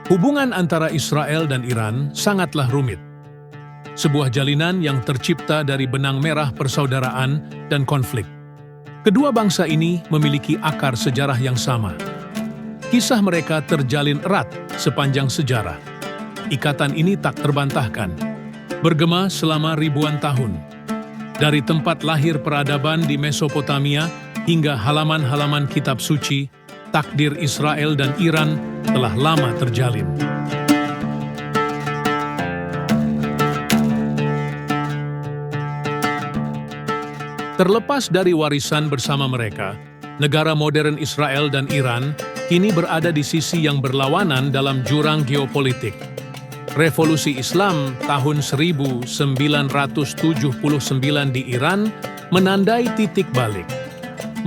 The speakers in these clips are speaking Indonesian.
Hubungan antara Israel dan Iran sangatlah rumit. Sebuah jalinan yang tercipta dari benang merah persaudaraan dan konflik. Kedua bangsa ini memiliki akar sejarah yang sama. Kisah mereka terjalin erat sepanjang sejarah. Ikatan ini tak terbantahkan, bergema selama ribuan tahun. Dari tempat lahir peradaban di Mesopotamia hingga halaman-halaman kitab suci, takdir Israel dan Iran telah lama terjalin. Terlepas dari warisan bersama mereka, negara modern Israel dan Iran kini berada di sisi yang berlawanan dalam jurang geopolitik. Revolusi Islam tahun 1979 di Iran menandai titik balik,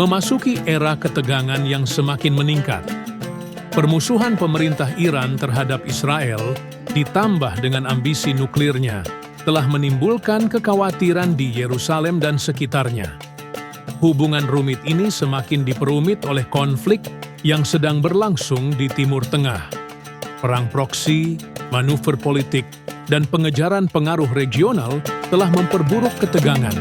memasuki era ketegangan yang semakin meningkat. Permusuhan pemerintah Iran terhadap Israel, ditambah dengan ambisi nuklirnya, telah menimbulkan kekhawatiran di Yerusalem dan sekitarnya. Hubungan rumit ini semakin diperumit oleh konflik yang sedang berlangsung di Timur Tengah. Perang proksi, manuver politik, dan pengejaran pengaruh regional telah memperburuk ketegangan.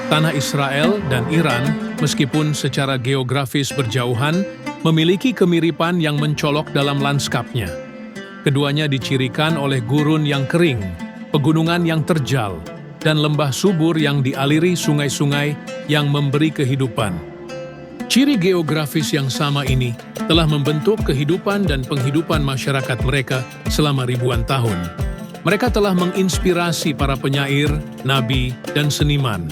Tanah Israel dan Iran, meskipun secara geografis berjauhan, memiliki kemiripan yang mencolok dalam landskapnya. Keduanya dicirikan oleh gurun yang kering, pegunungan yang terjal, dan lembah subur yang dialiri sungai-sungai yang memberi kehidupan. Ciri geografis yang sama ini telah membentuk kehidupan dan penghidupan masyarakat mereka selama ribuan tahun. Mereka telah menginspirasi para penyair, nabi, dan seniman.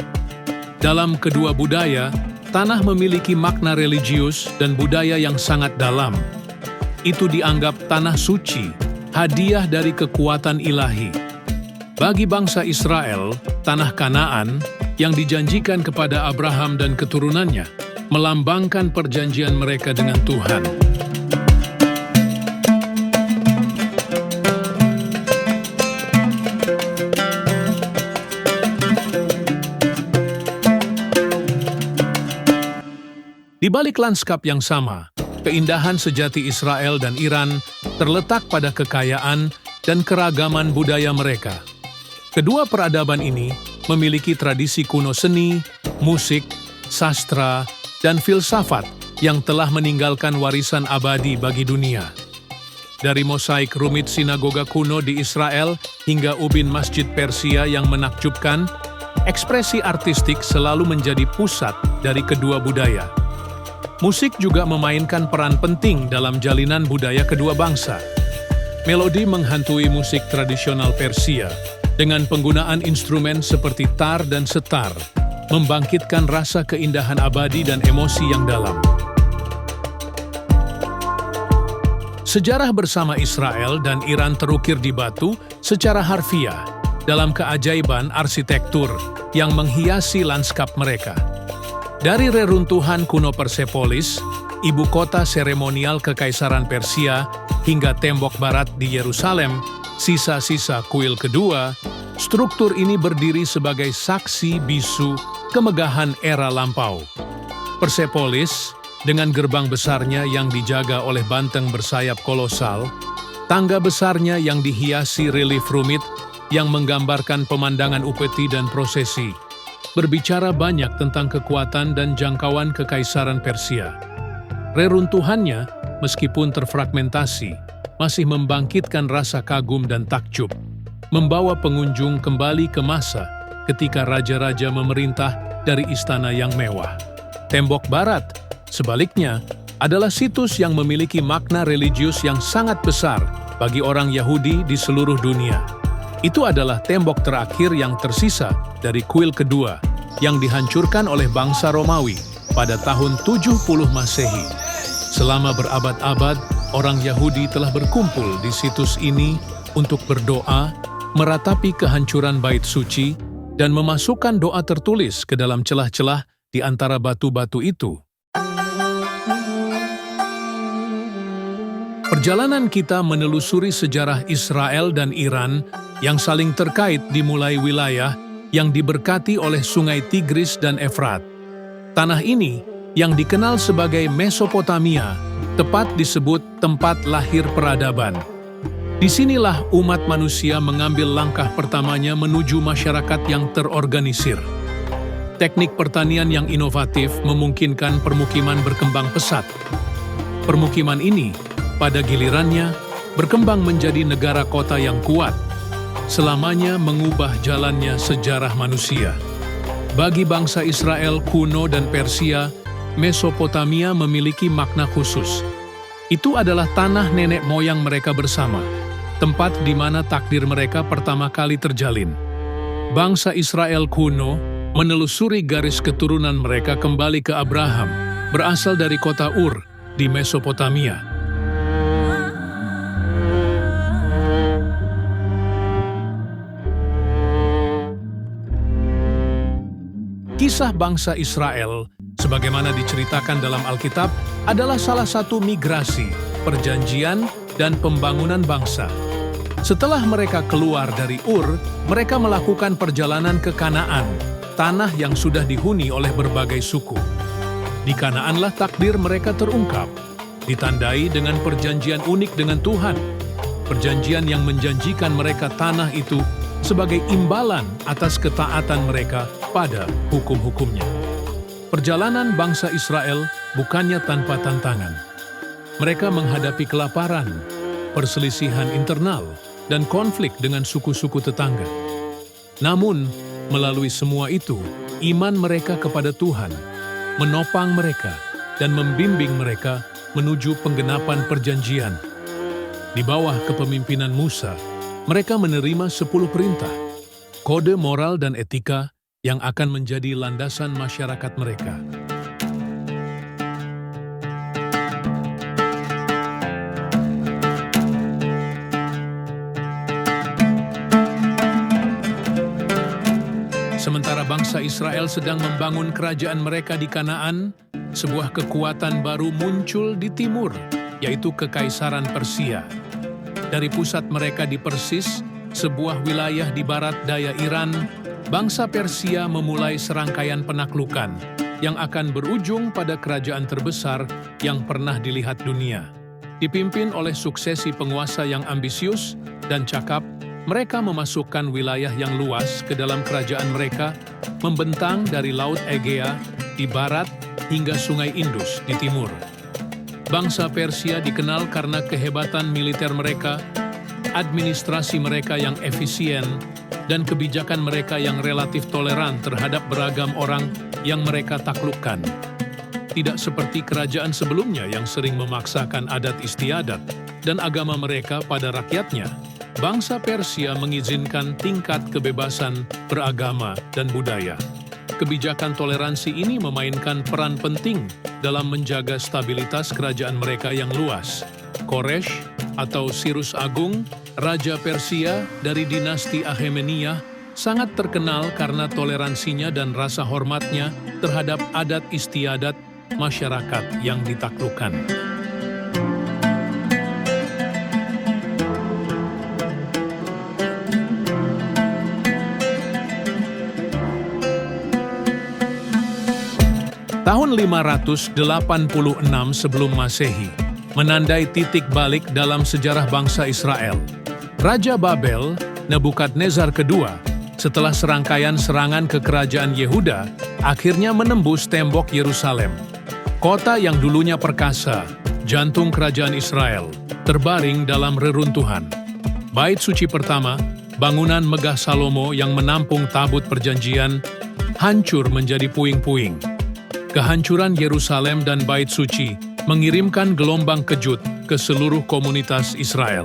Dalam kedua budaya, tanah memiliki makna religius dan budaya yang sangat dalam. Itu dianggap tanah suci, hadiah dari kekuatan ilahi. Bagi bangsa Israel, tanah Kanaan yang dijanjikan kepada Abraham dan keturunannya melambangkan perjanjian mereka dengan Tuhan. Di balik lanskap yang sama, keindahan sejati Israel dan Iran terletak pada kekayaan dan keragaman budaya mereka. Kedua peradaban ini memiliki tradisi kuno seni, musik, sastra, dan filsafat yang telah meninggalkan warisan abadi bagi dunia. Dari mosaik rumit sinagoga kuno di Israel hingga ubin masjid Persia yang menakjubkan, ekspresi artistik selalu menjadi pusat dari kedua budaya. Musik juga memainkan peran penting dalam jalinan budaya kedua bangsa. Melodi menghantui musik tradisional Persia dengan penggunaan instrumen seperti tar dan setar, membangkitkan rasa keindahan abadi dan emosi yang dalam. Sejarah bersama Israel dan Iran terukir di batu secara harfiah dalam keajaiban arsitektur yang menghiasi lanskap mereka. Dari reruntuhan kuno Persepolis, ibu kota seremonial Kekaisaran Persia, hingga tembok barat di Yerusalem, sisa-sisa kuil kedua, struktur ini berdiri sebagai saksi bisu kemegahan era lampau. Persepolis, dengan gerbang besarnya yang dijaga oleh banteng bersayap kolosal, tangga besarnya yang dihiasi relief rumit yang menggambarkan pemandangan upeti dan prosesi, berbicara banyak tentang kekuatan dan jangkauan Kekaisaran Persia. Reruntuhannya, meskipun terfragmentasi, masih membangkitkan rasa kagum dan takjub, membawa pengunjung kembali ke masa ketika raja-raja memerintah dari istana yang mewah. Tembok Barat, sebaliknya, adalah situs yang memiliki makna religius yang sangat besar bagi orang Yahudi di seluruh dunia. Itu adalah tembok terakhir yang tersisa dari kuil kedua yang dihancurkan oleh bangsa Romawi pada tahun 70 Masehi. Selama berabad-abad, orang Yahudi telah berkumpul di situs ini untuk berdoa, meratapi kehancuran bait suci, dan memasukkan doa tertulis ke dalam celah-celah di antara batu-batu itu. Perjalanan kita menelusuri sejarah Israel dan Iran yang saling terkait dimulai wilayah yang diberkati oleh sungai Tigris dan Efrat. Tanah ini yang dikenal sebagai Mesopotamia, tepat disebut tempat lahir peradaban. Disinilah umat manusia mengambil langkah pertamanya menuju masyarakat yang terorganisir. Teknik pertanian yang inovatif memungkinkan permukiman berkembang pesat. Permukiman ini, pada gilirannya, berkembang menjadi negara kota yang kuat, selamanya mengubah jalannya sejarah manusia. Bagi bangsa Israel kuno dan Persia, Mesopotamia memiliki makna khusus. Itu adalah tanah nenek moyang mereka bersama, tempat di mana takdir mereka pertama kali terjalin. Bangsa Israel kuno menelusuri garis keturunan mereka kembali ke Abraham, berasal dari kota Ur di Mesopotamia. Kisah bangsa Israel, sebagaimana diceritakan dalam Alkitab, adalah salah satu migrasi, perjanjian, dan pembangunan bangsa. Setelah mereka keluar dari Ur, mereka melakukan perjalanan ke Kanaan, tanah yang sudah dihuni oleh berbagai suku. Di Kanaanlah takdir mereka terungkap, ditandai dengan perjanjian unik dengan Tuhan. Perjanjian yang menjanjikan mereka tanah itu sebagai imbalan atas ketaatan mereka pada hukum-hukumnya. Perjalanan bangsa Israel bukannya tanpa tantangan. Mereka menghadapi kelaparan, perselisihan internal, dan konflik dengan suku-suku tetangga. Namun, melalui semua itu, iman mereka kepada Tuhan menopang mereka dan membimbing mereka menuju penggenapan perjanjian. Di bawah kepemimpinan Musa, mereka menerima 10 perintah, kode moral dan etika yang akan menjadi landasan masyarakat mereka. Sementara bangsa Israel sedang membangun kerajaan mereka di Kanaan, sebuah kekuatan baru muncul di timur, yaitu Kekaisaran Persia. Dari pusat mereka di Persis, sebuah wilayah di barat daya Iran, bangsa Persia memulai serangkaian penaklukan yang akan berujung pada kerajaan terbesar yang pernah dilihat dunia. Dipimpin oleh suksesi penguasa yang ambisius dan cakap, mereka memasukkan wilayah yang luas ke dalam kerajaan mereka, membentang dari Laut Egea di barat hingga Sungai Indus di timur. Bangsa Persia dikenal karena kehebatan militer mereka, administrasi mereka yang efisien, dan kebijakan mereka yang relatif toleran terhadap beragam orang yang mereka taklukkan. Tidak seperti kerajaan sebelumnya yang sering memaksakan adat istiadat dan agama mereka pada rakyatnya, bangsa Persia mengizinkan tingkat kebebasan beragama dan budaya. Kebijakan toleransi ini memainkan peran penting dalam menjaga stabilitas kerajaan mereka yang luas. Koresh atau Sirus Agung, Raja Persia dari dinasti Achaemenid, sangat terkenal karena toleransinya dan rasa hormatnya terhadap adat istiadat masyarakat yang ditaklukkan. Tahun 586 sebelum Masehi menandai titik balik dalam sejarah bangsa Israel. Raja Babel, Nebukadnezar II, setelah serangkaian serangan ke kerajaan Yehuda, akhirnya menembus tembok Yerusalem. Kota yang dulunya perkasa, jantung kerajaan Israel, terbaring dalam reruntuhan. Bait suci pertama, bangunan megah Salomo yang menampung tabut perjanjian, hancur menjadi puing-puing. Kehancuran Yerusalem dan Bait Suci mengirimkan gelombang kejut ke seluruh komunitas Israel.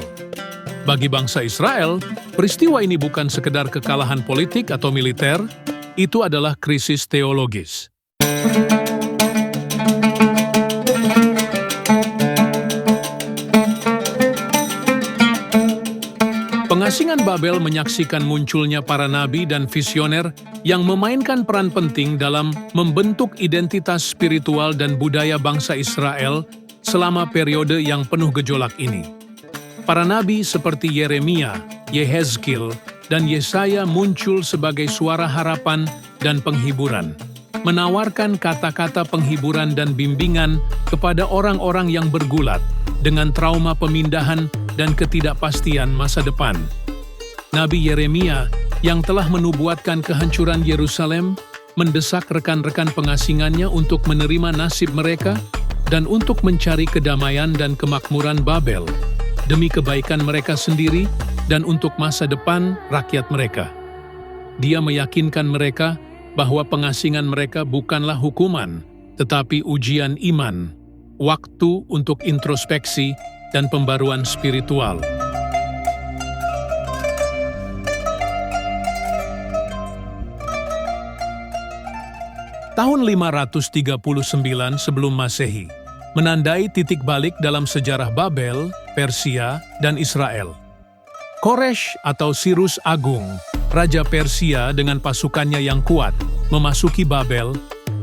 Bagi bangsa Israel, peristiwa ini bukan sekedar kekalahan politik atau militer, itu adalah krisis teologis. Pengasingan Babel menyaksikan munculnya para nabi dan visioner yang memainkan peran penting dalam membentuk identitas spiritual dan budaya bangsa Israel selama periode yang penuh gejolak ini. Para nabi seperti Yeremia, Yehezkiel, dan Yesaya muncul sebagai suara harapan dan penghiburan. menawarkan kata-kata penghiburan dan bimbingan kepada orang-orang yang bergulat dengan trauma pemindahan dan ketidakpastian masa depan. Nabi Yeremia yang telah menubuatkan kehancuran Yerusalem mendesak rekan-rekan pengasingannya untuk menerima nasib mereka dan untuk mencari kedamaian dan kemakmuran Babel demi kebaikan mereka sendiri dan untuk masa depan rakyat mereka. Dia meyakinkan mereka bahwa pengasingan mereka bukanlah hukuman, tetapi ujian iman, waktu untuk introspeksi dan pembaruan spiritual. Tahun 539 sebelum Masehi menandai titik balik dalam sejarah Babel, Persia, dan Israel. Koresh atau Sirus Agung, Raja Persia dengan pasukannya yang kuat, memasuki Babel,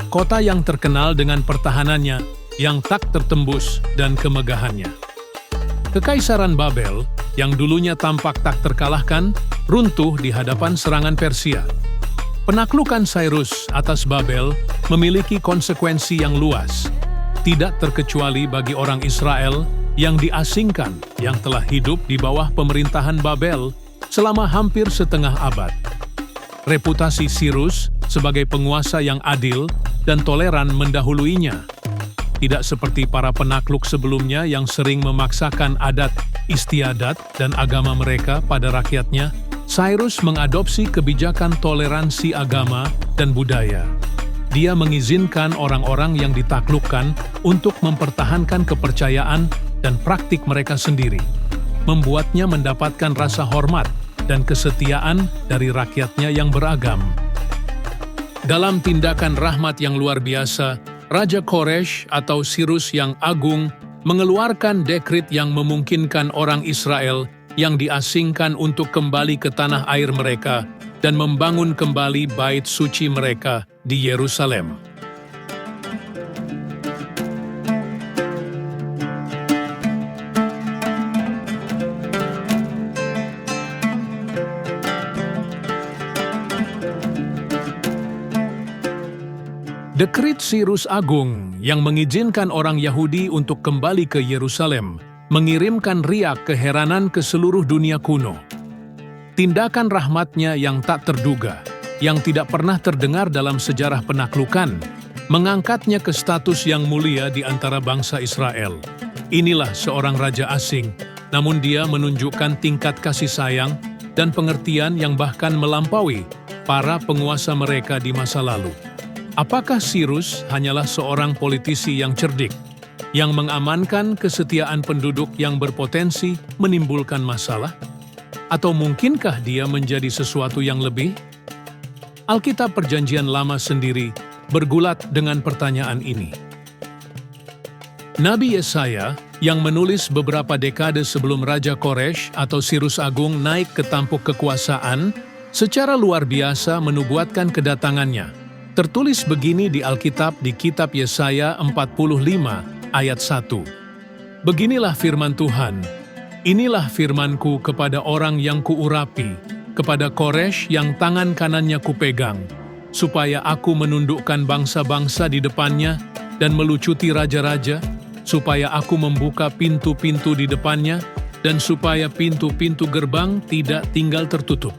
kota yang terkenal dengan pertahanannya yang tak tertembus dan kemegahannya. Kekaisaran Babel, yang dulunya tampak tak terkalahkan, runtuh di hadapan serangan Persia. Penaklukan Cyrus atas Babel memiliki konsekuensi yang luas, tidak terkecuali bagi orang Israel yang diasingkan yang telah hidup di bawah pemerintahan Babel selama hampir setengah abad. Reputasi Cyrus sebagai penguasa yang adil dan toleran mendahuluinya. Tidak seperti para penakluk sebelumnya yang sering memaksakan adat istiadat dan agama mereka pada rakyatnya, Cyrus mengadopsi kebijakan toleransi agama dan budaya. Dia mengizinkan orang-orang yang ditaklukkan untuk mempertahankan kepercayaan dan praktik mereka sendiri, membuatnya mendapatkan rasa hormat dan kesetiaan dari rakyatnya yang beragam. Dalam tindakan rahmat yang luar biasa, Raja Koresh atau Sirus yang Agung mengeluarkan dekrit yang memungkinkan orang Israel yang diasingkan untuk kembali ke tanah air mereka dan membangun kembali bait suci mereka di Yerusalem. Dekrit Sirus Agung yang mengizinkan orang Yahudi untuk kembali ke Yerusalem mengirimkan riak keheranan ke seluruh dunia kuno. Tindakan rahmatnya yang tak terduga, yang tidak pernah terdengar dalam sejarah penaklukan, mengangkatnya ke status yang mulia di antara bangsa Israel. Inilah seorang raja asing, namun dia menunjukkan tingkat kasih sayang dan pengertian yang bahkan melampaui para penguasa mereka di masa lalu. Apakah Sirus hanyalah seorang politisi yang cerdik, yang mengamankan kesetiaan penduduk yang berpotensi menimbulkan masalah? Atau mungkinkah dia menjadi sesuatu yang lebih? Alkitab Perjanjian Lama sendiri bergulat dengan pertanyaan ini. Nabi Yesaya yang menulis beberapa dekade sebelum Raja Koresh atau Sirus Agung naik ke tampuk kekuasaan, secara luar biasa menubuatkan kedatangannya. Tertulis begini di Alkitab di Kitab Yesaya 45 ayat 1. Beginilah firman Tuhan, inilah firmanku kepada orang yang kuurapi, kepada Koresh yang tangan kanannya kupegang, supaya aku menundukkan bangsa-bangsa di depannya dan melucuti raja-raja, supaya aku membuka pintu-pintu di depannya, dan supaya pintu-pintu gerbang tidak tinggal tertutup.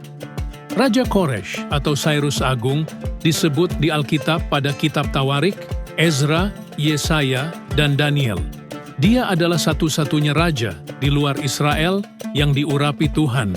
Raja Koresh atau Cyrus Agung disebut di Alkitab pada kitab Tawarik, Ezra, Yesaya, dan Daniel. Dia adalah satu-satunya raja di luar Israel yang diurapi Tuhan